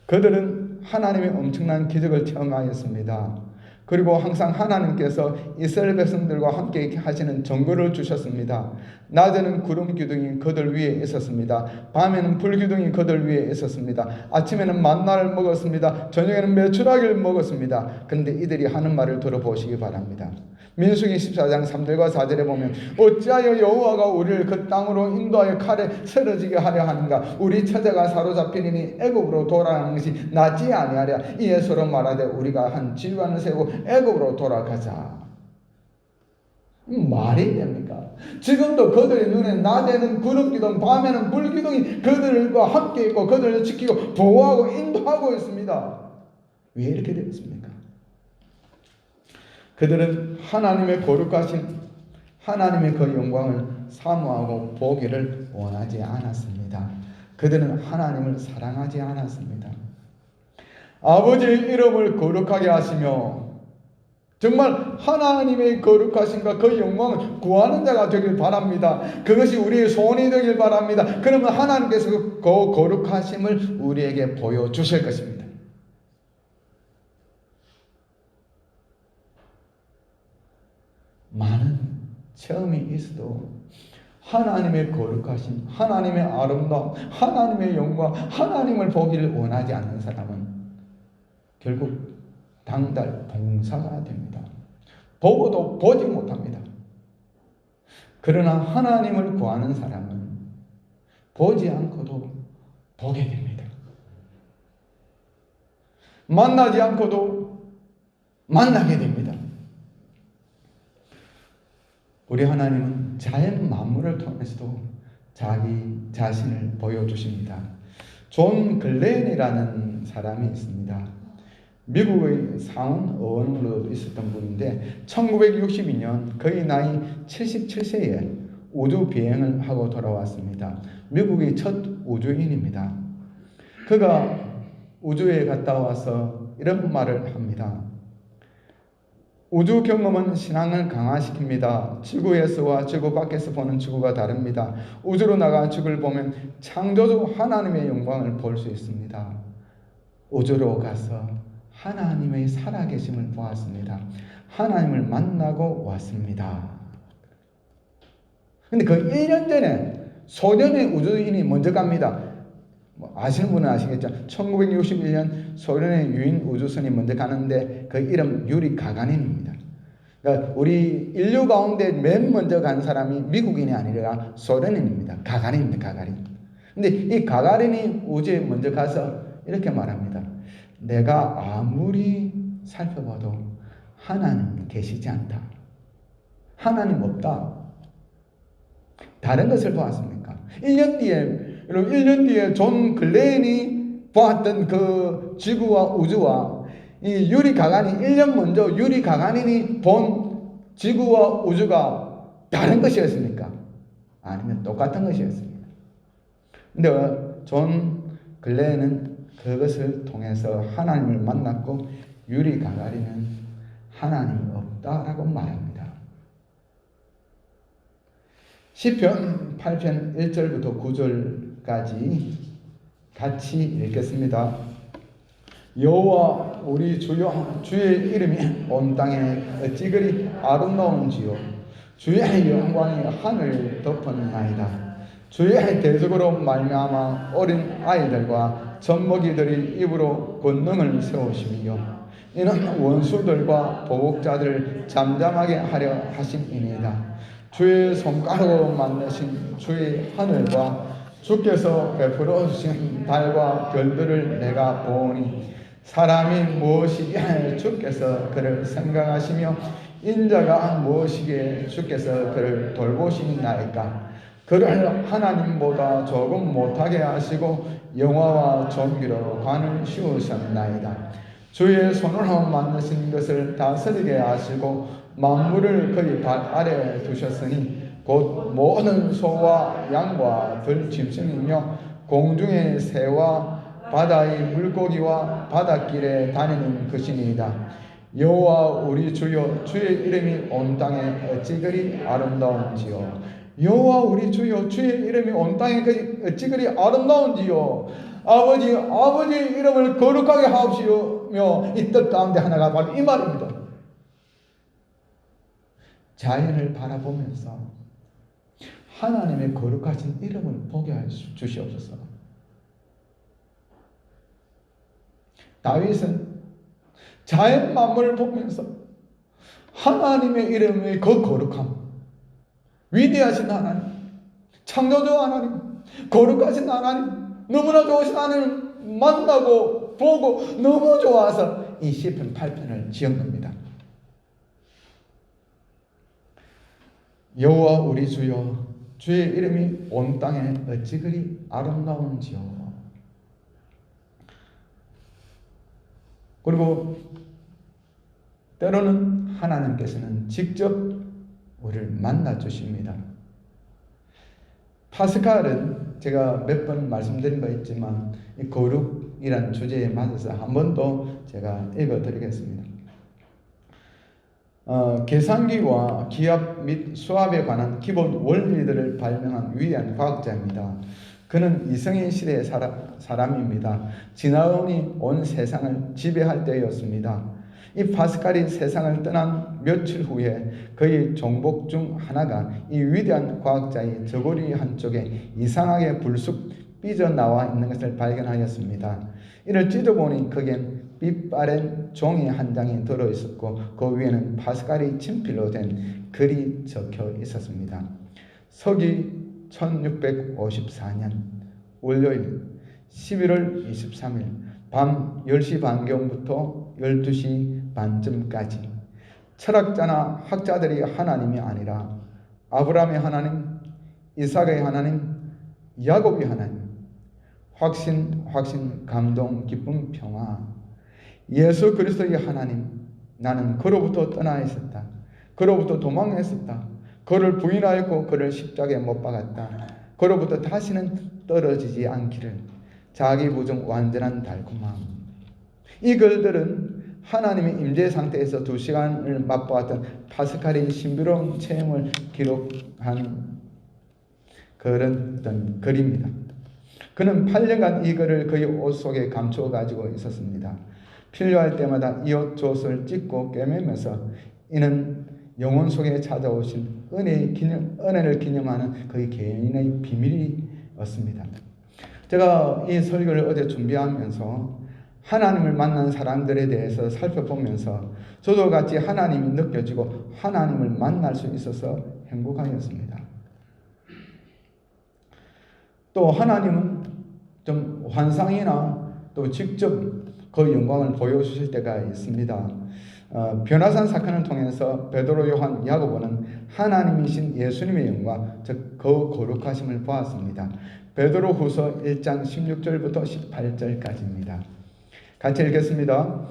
그들은 하나님의 엄청난 기적을 체험하였습니다. 그리고 항상 하나님께서 이스라엘 백성들과 함께 하시는 정거를 주셨습니다. 낮에는 구름 기둥이 그들 위에 있었습니다. 밤에는 불 기둥이 그들 위에 있었습니다. 아침에는 만나를 먹었습니다. 저녁에는 메추라기를 먹었습니다. 그런데 이들이 하는 말을 들어보시기 바랍니다. 민수기 14장 3절과 4절에 보면 어찌하여 여호와가 우리를 그 땅으로 인도하여 칼에 쓰러지게 하려 하는가? 우리 처자가 사로잡히니 애굽으로 돌아가는 것이 낫지 아니하랴. 이에 서로 말하되 우리가 한 지휘관을 세우고 애굽으로 돌아가자. 말이 됩니까? 지금도 그들의 눈에 낮에는 구름기둥 밤에는 불기둥이 그들과 함께 있고 그들을 지키고 보호하고 인도하고 있습니다. 왜 이렇게 되었습니까? 그들은 하나님의 거룩하신 하나님의 그 영광을 사모하고 보기를 원하지 않았습니다. 그들은 하나님을 사랑하지 않았습니다. 아버지의 이름을 거룩하게 하시며 정말 하나님의 거룩하심과 그 영광을 구하는 자가 되길 바랍니다. 그것이 우리의 소원이 되길 바랍니다. 그러면 하나님께서 그 거룩하심을 우리에게 보여주실 것입니다. 많은 체험이 있어도 하나님의 거룩하심, 하나님의 아름다움, 하나님의 영광, 하나님을 보기를 원하지 않는 사람은 결국 당달 봉사가 됩니다. 보고도 보지 못합니다. 그러나 하나님을 구하는 사람은 보지 않고도 보게 됩니다. 만나지 않고도 만나게 됩니다. 우리 하나님은 자연 만물을 통해서도 자기 자신을 보여주십니다. 존 글렌이라는 사람이 있습니다. 미국의 상원 의원으로 있었던 분인데 1962년 그의 나이 77세에 우주 비행을 하고 돌아왔습니다. 미국의 첫 우주인입니다. 그가 우주에 갔다 와서 이런 말을 합니다. 우주 경험은 신앙을 강화시킵니다. 지구에서와 지구 밖에서 보는 지구가 다릅니다. 우주로 나가 지구를 보면 창조주 하나님의 영광을 볼 수 있습니다. 우주로 가서 하나님의 살아계심을 보았습니다. 하나님을 만나고 왔습니다. 근데 그 1년 전에 소련의 우주인이 먼저 갑니다. 아시는 분은 아시겠죠? 1961년 소련의 유인 우주선이 먼저 가는데 그 이름 유리 가가린입니다. 그러니까 우리 인류 가운데 맨 먼저 간 사람이 미국인이 아니라 소련인입니다. 가가린입니다. 가가린. 근데 이 가가린이 우주에 먼저 가서 이렇게 말합니다. 내가 아무리 살펴봐도 하나님 계시지 않다. 하나님 없다. 다른 것을 보았습니까? 1년 뒤에 존 글렌이 보았던 그 지구와 우주와 이 유리 가가린 1년 먼저 유리 가가린이 본 지구와 우주가 다른 것이었습니까? 아니면 똑같은 것이었습니다. 근데 존 글렌은 그것을 통해서 하나님을 만났고 유리 가가린은 하나님이 없다라고 말합니다. 시편 8편 1절부터 9절까지 같이 읽겠습니다. 여호와 우리 주여 주의 이름이 온 땅에 어찌 그리 아름다운지요. 주의 영광이 하늘 덮었나이다. 주의 대적으로 말미암아 어린 아이들과 젖먹이들이 입으로 권능을 세우시며 이는 원수들과 보복자들을 잠잠하게 하려 하심이니이다. 주의 손가락으로 만드신 주의 하늘과 주께서 베풀어 주신 달과 별들을 내가 보오니 사람이 무엇이기에 주께서 그를 생각하시며 인자가 무엇이기에 주께서 그를 돌보시나이까. 그를 하나님보다 조금 못하게 하시고 영화와 존귀로 관을 씌우셨나이다. 주의 손으로 만드신 것을 다스리게 하시고 만물을 그의 발 아래 두셨으니 곧 모든 소와 양과 들짐승이며 공중의 새와 바다의 물고기와 바닷길에 다니는 것이니이다. 여호와 우리 주여 주의 이름이 온 땅에 어찌 그리 아름다운지요. 여호와 우리 주여 주의 이름이 온 땅에 어찌 그리 아름다운지요. 아버지의 이름을 거룩하게 하옵시며 이 뜻 가운데 하나가 바로 이 말입니다. 자연을 바라보면서 하나님의 거룩하신 이름을 보게 해 주시옵소서. 다윗은 자연 만물을 보면서 하나님의 이름의 그 거룩함, 위대하신 하나님, 창조주 하나님, 거룩하신 하나님, 너무나 좋으신 하나님 만나고 보고 너무 좋아서 이 시편 8편을 지은 겁니다. 여호와 우리 주여, 주의 이름이 온 땅에 어찌 그리 아름다운지요. 그리고 때로는 하나님께서는 직접 우리를 만나 주십니다. 파스칼은 제가 몇 번 말씀드린 바 있지만 이 거룩이란 주제에 맞아서 한 번 더 제가 읽어드리겠습니다. 계산기와 기압 및 수압에 관한 기본 원리들을 발명한 위대한 과학자입니다. 그는 이성인 시대의 사람입니다. 진화론이 온 세상을 지배할 때였습니다. 이 파스칼이 세상을 떠난 며칠 후에 그의 종복 중 하나가 이 위대한 과학자의 저고리 한쪽에 이상하게 불쑥 삐져나와 있는 것을 발견하였습니다. 이를 찢어보니 거기엔 빛바랜 종이 한 장이 들어있었고 그 위에는 파스칼이 친필로 된 글이 적혀 있었습니다. 서기 1654년 월요일 11월 23일 밤 10시 반경부터 12시 반쯤까지 철학자나 학자들이 하나님이 아니라 아브라함의 하나님, 이삭의 하나님, 야곱의 하나님, 확신, 감동, 기쁨, 평화, 예수 그리스도의 하나님, 나는 그로부터 떠나 있었다. 그로부터 도망했었다. 그를 부인하였고 그를 십자가에 못 박았다. 그로부터 다시는 떨어지지 않기를. 자기 부정 완전한 달콤함. 이 글들은 하나님의 임재 상태에서 2시간을 맛보았던 파스칼의 신비로운 체험을 기록한 그런 어떤 글입니다. 그는 8년간 이 글을 그의 옷 속에 감추어 가지고 있었습니다. 필요할 때마다 이 옷 조서를 찢고 꿰매면서 이는 영혼 속에 찾아오신 은혜를 기념하는 그의 개인의 비밀이었습니다. 제가 이 설교를 어제 준비하면서 하나님을 만난 사람들에 대해서 살펴보면서 저도 같이 하나님이 느껴지고 하나님을 만날 수 있어서 행복하였습니다. 또 하나님은 좀 환상이나 또 직접 그 영광을 보여주실 때가 있습니다. 변화산 사건을 통해서 베드로, 요한, 야고보는 하나님이신 예수님의 영광, 즉 그 거룩하심을 보았습니다. 베드로 후서 1장 16절부터 18절까지입니다. 같이 읽겠습니다.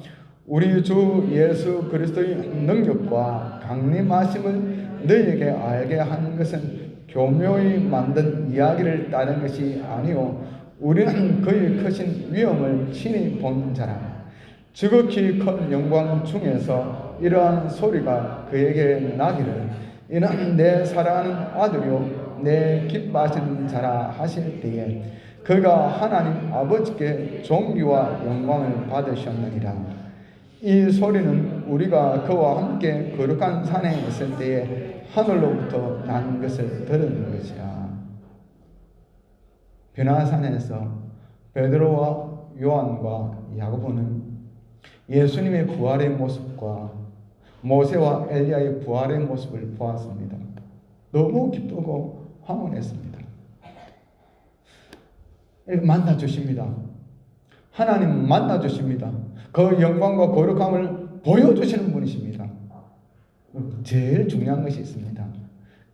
우리 주 예수 그리스도의 능력과 강림하심을 너희에게 알게 한 것은 교묘히 만든 이야기를 따른 것이 아니요 우리는 그의 크신 위엄을 친히 본 자라. 지극히 큰 영광 중에서 이러한 소리가 그에게 나기를 이는 내 사랑하는 아들이요 내 기뻐하시는 자라 하실 때에 그가 하나님 아버지께 존귀와 영광을 받으셨느니라. 이 소리는 우리가 그와 함께 거룩한 산에 있을 때에 하늘로부터 난 것을 들은 것이야. 변화산에서 베드로와 요한과 야고보는 예수님의 부활의 모습과 모세와 엘리야의 부활의 모습을 보았습니다. 너무 기쁘고 황홀했습니다. 만나 주십니다. 하나님 만나 주십니다. 그 영광과 거룩함을 보여주시는 분이십니다. 제일 중요한 것이 있습니다.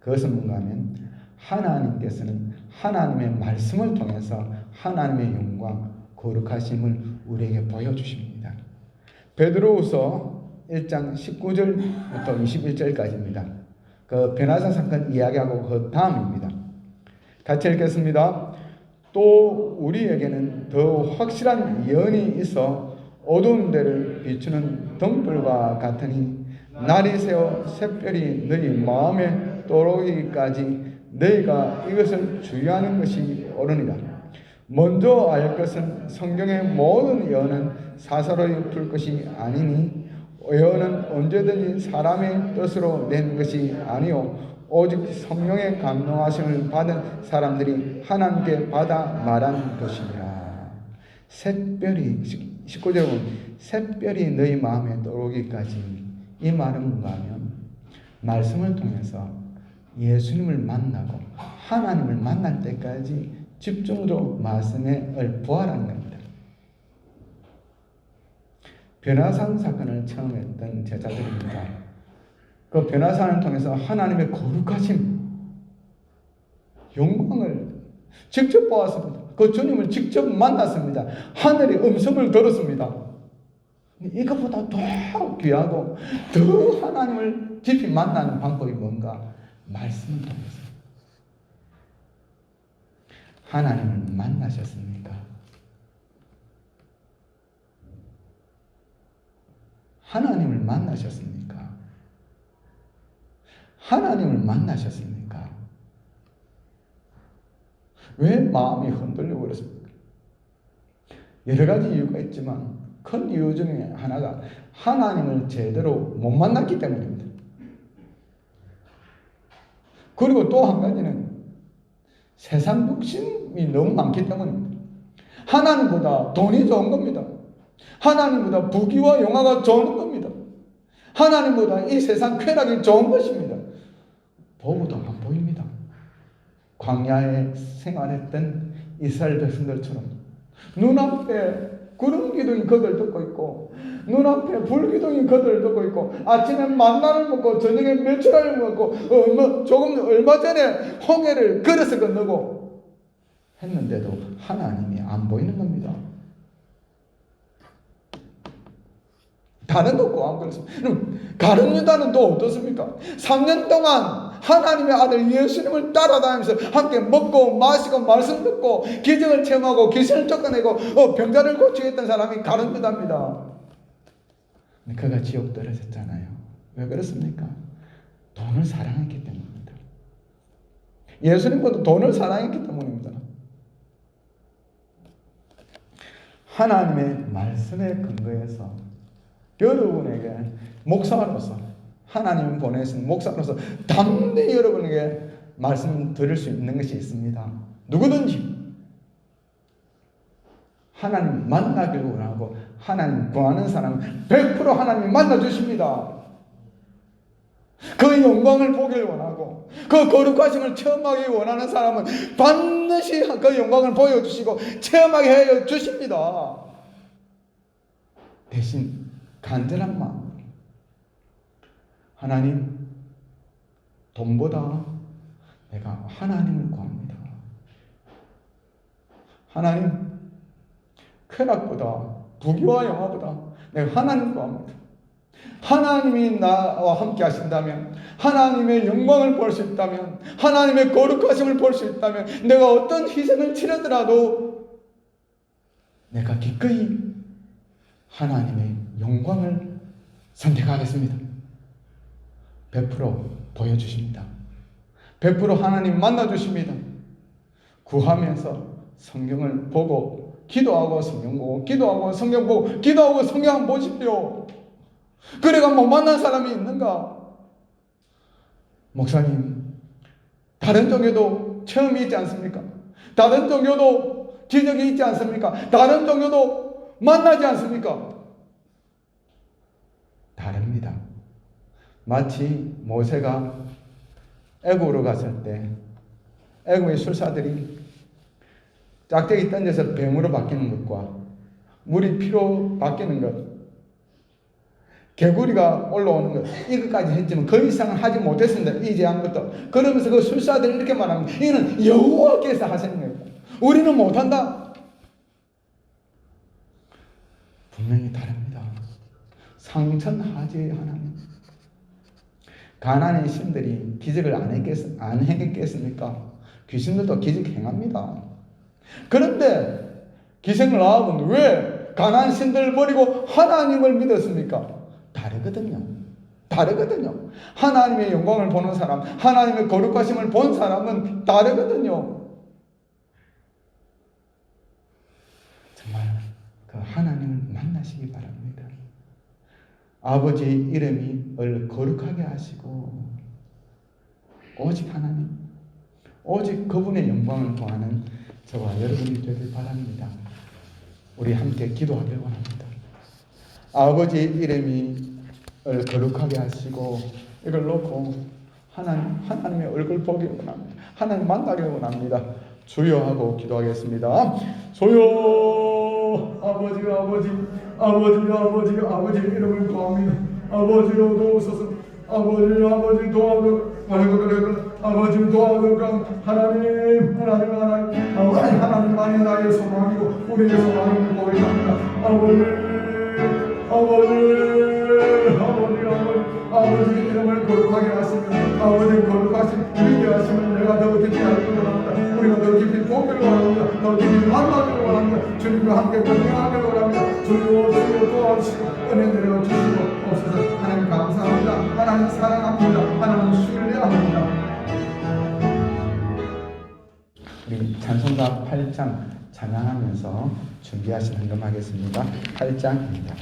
그것은 뭔가 하면 하나님께서는 하나님의 말씀을 통해서 하나님의 영광, 거룩하심을 우리에게 보여주십니다. 베드로후서 1장 19절부터 21절까지입니다. 그 변화산 사건 이야기하고 그 다음입니다. 같이 읽겠습니다. 또 우리에게는 더 확실한 예언이 있어 어두운 데를 비추는 등불과 같으니 날이 새어 샛별이 너희 마음에 떠오르기까지 너희가 이것을 주의하는 것이 옳으니라. 먼저 알 것은 성경의 모든 예언은 사사로이 풀 것이 아니니 예언은 언제든지 사람의 뜻으로 낸 것이 아니요 오직 성령의 감동하심을 받은 사람들이 하나님께 받아 말한 것이니라. 샛별이 19절에 보면 샛별이 너희 마음에 들어오기까지, 이 말은 뭔가 하면 말씀을 통해서 예수님을 만나고 하나님을 만날 때까지 집중으로 말씀에 부하라는 겁니다. 변화산 사건을 처음 했던 제자들입니다. 그 변화산을 통해서 하나님의 거룩하심, 영광을 직접 보았습니다. 그 주님을 직접 만났습니다. 하늘의 음성을 들었습니다. 이것보다 더 귀하고 더 하나님을 깊이 만나는 방법이 뭔가? 말씀을 통해서. 하나님을 만나셨습니까? 하나님을 만나셨습니까? 하나님을 만나셨습니까? 왜 마음이 흔들리고 그렇습니까? 여러 가지 이유가 있지만 큰 이유 중에 하나가 하나님을 제대로 못 만났기 때문입니다. 그리고 또 한 가지는 세상 욕심이 너무 많기 때문입니다. 하나님보다 돈이 좋은 겁니다. 하나님보다 부귀와 영화가 좋은 겁니다. 하나님보다 이 세상 쾌락이 좋은 것입니다. 보고도 안 보입니다. 광야에 생활했던 이스라엘 백성들처럼 눈앞에 구름 기둥이 거들떠고 있고 눈앞에 불 기둥이 거들떠고 있고 아침에 만나를 먹고 저녁에 메추라를 먹고 얼마 전에 홍해를 걸어서 건너고 했는데도 하나님이 안 보이는 겁니다. 다른 것과 안 그렇습니다. 가룟 유다는 또 어떻습니까? 3년 동안 하나님의 아들 예수님을 따라다니면서 함께 먹고 마시고 말씀 듣고 기적을 체험하고 귀신을 쫓아내고 병자를 고치겠던 사람이 가룟 유다입니다. 그가 지옥 떨어졌잖아요. 왜 그렇습니까? 돈을 사랑했기 때문입니다. 예수님보다 돈을 사랑했기 때문입니다. 하나님의 말씀에 근거해서 여러분에게 목사로서 하나님이 보내신 목사로서 담대히 여러분에게 말씀 드릴 수 있는 것이 있습니다. 누구든지 하나님 만나길 원하고 하나님 구하는 사람은 100% 하나님이 만나주십니다. 그 영광을 보길 원하고 그 거룩하심을 체험하기 원하는 사람은 반드시 그 영광을 보여주시고 체험하게 해주십니다. 대신 간절한 마음, 하나님, 돈보다 내가 하나님을 구합니다. 하나님, 쾌락보다 부귀와 영화보다 내가 하나님을 구합니다. 하나님이 나와 함께 하신다면, 하나님의 영광을 볼 수 있다면, 하나님의 거룩하심을 볼 수 있다면, 내가 어떤 희생을 치르더라도 내가 기꺼이 하나님의 영광을 선택하겠습니다. 100% 보여주십니다. 100% 하나님 만나주십니다. 구하면서 성경을 보고 기도하고 성경 보고 기도하고 성경 보고 기도하고 성경 한번 보십시오. 그래가 못 만난 사람이 있는가? 목사님, 다른 종교도 체험이 있지 않습니까? 다른 종교도 기적이 있지 않습니까? 다른 종교도 만나지 않습니까? 다릅니다. 마치 모세가 애굽으로 갔을 때 애굽의 술사들이 짝대기 던져서 뱀으로 바뀌는 것과 물이 피로 바뀌는 것, 개구리가 올라오는 것, 이것까지 했지만 그 이상은 하지 못했습니다. 이 재앙부터. 그러면서 그 술사들이 이렇게 말합니다. 이는 여호와께서 하시는 거예요. 우리는 못한다. 분명히 다릅니다. 상천하지의 하나님. 가나안의 신들이 기적을 안 행했겠습니까? 귀신들도 기적 행합니다. 그런데 기생을 하고는 왜 가나안 신들을 버리고 하나님을 믿었습니까? 다르거든요. 하나님의 영광을 보는 사람, 하나님의 거룩하심을 본 사람은 다르거든요. 정말 그 하나님을 만나시기 바랍니다. 아버지의 이름이 거룩하게 하시고 오직 하나님, 오직 그분의 영광을 구하는 저와 여러분이 되길 바랍니다. 우리 함께 기도하길 원합니다. 아버지의 이름이 거룩하게 하시고 이걸 놓고 하나님의 얼굴 보기 원합니다. 하나님 만나기 원합니다. 주여 하고 기도하겠습니다. 주여 아버지의 이름을 구합니다. 아버지여 도우소서. 아버지 도와주고 아버지 도와주고 하나님만이 나의 소망이고 우리의 소망을 보이합니다. 아버지 이름을 거룩하게 하시며 아버지 거룩하신 위대하심을 내가 더 깊이 알기를 원합니다. 우리가 더 깊이 보기를 원합니다. 더 깊이 만나기를 원합니다. 주님과 함께 동행하기를 원합니다. 주여 도와주시고 은혜 내려주시고 없어서 하나님 감사합니다. 하나님 사랑합니다. 하나님 신뢰합니다. 우리 찬송가 8장 찬양하면서 준비하신 헌금하겠습니다. 8장입니다.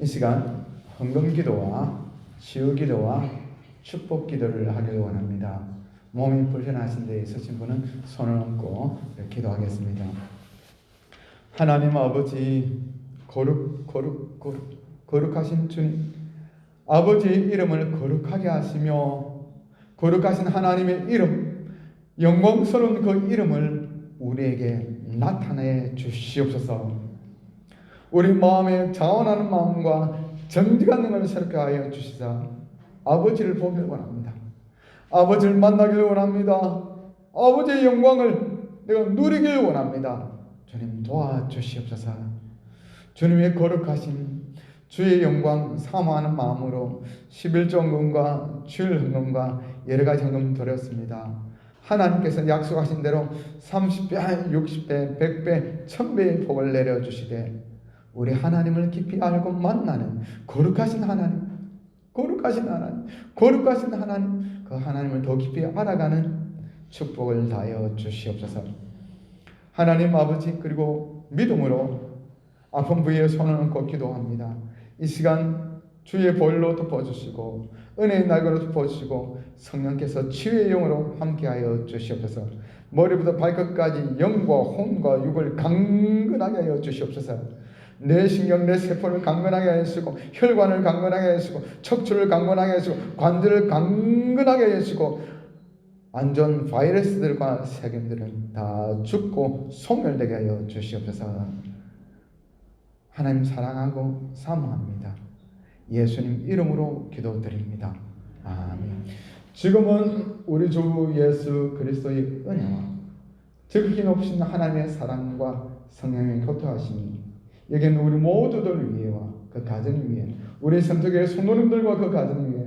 이 시간 헌금기도와 치유기도와 축복기도를 하길 원합니다. 몸이 불편하신 데 있으신 분은 손을 얹고 기도하겠습니다. 하나님 아버지, 거룩하신 주님, 아버지의 이름을 거룩하게 하시며 거룩하신 하나님의 이름, 영광스러운 그 이름을 우리에게 나타내 주시옵소서. 우리 마음에 자원하는 마음과 정직한 능을 새롭게 하여 주시사 아버지를 보길 원합니다. 아버지를 만나기를 원합니다. 아버지의 영광을 내가 누리길 원합니다. 주님 도와주시옵소서. 주님의 거룩하신 주의 영광 사모하는 마음으로 11조 헌금과 주일 헌금과 여러 가지 헌금 드렸습니다. 하나님께서 약속하신 대로 30배, 60배, 100배, 1000배의 복을 내려주시되 우리 하나님을 깊이 알고 만나는 거룩하신 하나님, 거룩하신 하나님, 거룩하신 하나님, 그 하나님을 더 깊이 알아가는 축복을 다하여 주시옵소서. 하나님 아버지, 그리고 믿음으로 아픈 부위에 손을 얹고 기도합니다. 이 시간 주의 보혈로 덮어주시고 은혜의 날개로 덮어주시고 성령께서 치유의 영으로 함께하여 주시옵소서. 머리부터 발끝까지 영과 혼과 육을 강건하게 하여 주시옵소서. 내 신경, 내 세포를 강건하게 하시고 혈관을 강건하게 하시고 척추를 강건하게 하시고 관절을 강건하게 하시고 안전 바이러스들과 세균들은 다 죽고 소멸되게 하여 주시옵소서. 하나님 사랑하고 사모합니다. 예수님 이름으로 기도드립니다. 아멘. 지금은 우리 주 예수 그리스도의 은혜와 지극히 높으신 하나님의 사랑과 성령의 교통하심이 여기는 우리 모두들 위해와 그 가정 위에 우리 성도교회 성도님들과 그 가정 위에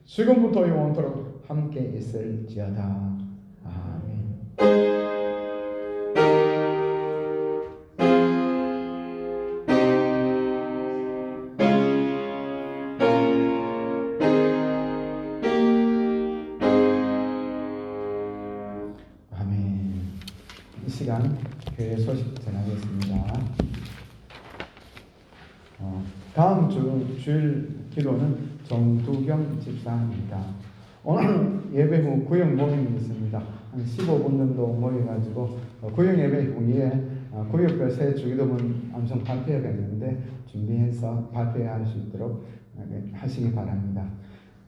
지금부터 영원토록 함께 있을지어다. 아멘. 이 시간 교회 소식 전하겠습니다. 다음 주일 기도는 정두경 집사입니다. 오늘 예배 후 구역 모임이 있습니다. 한 15분 정도 모여가지고 구역 예배 후에 구역별 새 주기도문 암송 발표회가 있는데 준비해서 발표할 수 있도록 하시기 바랍니다.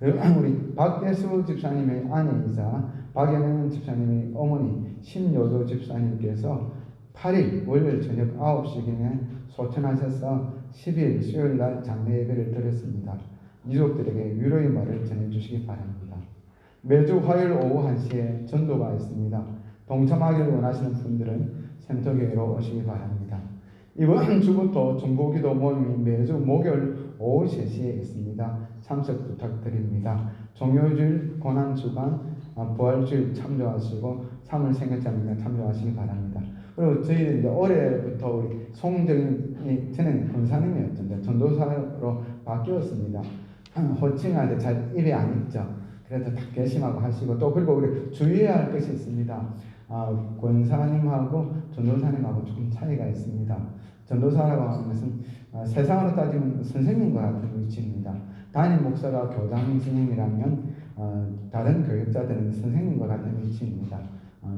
우리 박대수 집사님의 아내이자 박연영 집사님의 어머니 신여도 집사님께서 8일 월요일 저녁 9시경에 소천하셔서 10일 수요일날 장례 예배를 드렸습니다. 유족들에게 위로의 말을 전해주시기 바랍니다. 매주 화요일 오후 1시에 전도가 있습니다. 동참하기를 원하시는 분들은 센터교회로 오시기 바랍니다. 이번 주부터 중보기도 모임이 매주 목요일 오후 3시에 있습니다. 참석 부탁드립니다. 종료주일, 고난주간, 부활주일 참조하시고 3월 생일자입니다. 참조하시기 바랍니다. 그리고 저희는 이제 올해부터 우리 송정이 전에는 권사님이었는데 전도사로 바뀌었습니다. 호칭할 때 잘 입에 안 익죠. 그래도 다 결심하고 하시고 또 그리고 우리 주의해야 할 것이 있습니다. 권사님하고 전도사님하고 조금 차이가 있습니다. 전도사라고 하는 것은 세상으로 따지면 선생님과 같은 위치입니다. 담임 목사가 교장 선생님이라면 다른 교육자들은 선생님과 같은 위치입니다.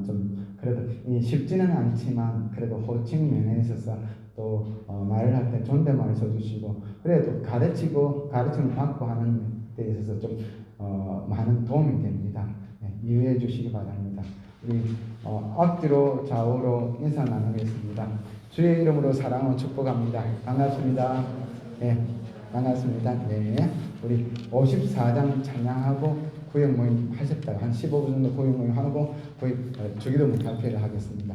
좀 그래도 쉽지는 않지만 그래도 호칭 면에 있어서 또 말을 할 때 존댓말을 써주시고 그래도 가르침을 받고 하는 데 있어서 좀 많은 도움이 됩니다. 네, 이해해 주시기 바랍니다. 우리 앞뒤로 좌우로 인사 나누겠습니다. 주의 이름으로 사랑하고 축복합니다. 반갑습니다. 네, 반갑습니다. 네, 우리 54장 찬양하고 구역 모임 하셨다가 한 15분 정도 구역 모임 하고 주기도문 발표를 하겠습니다.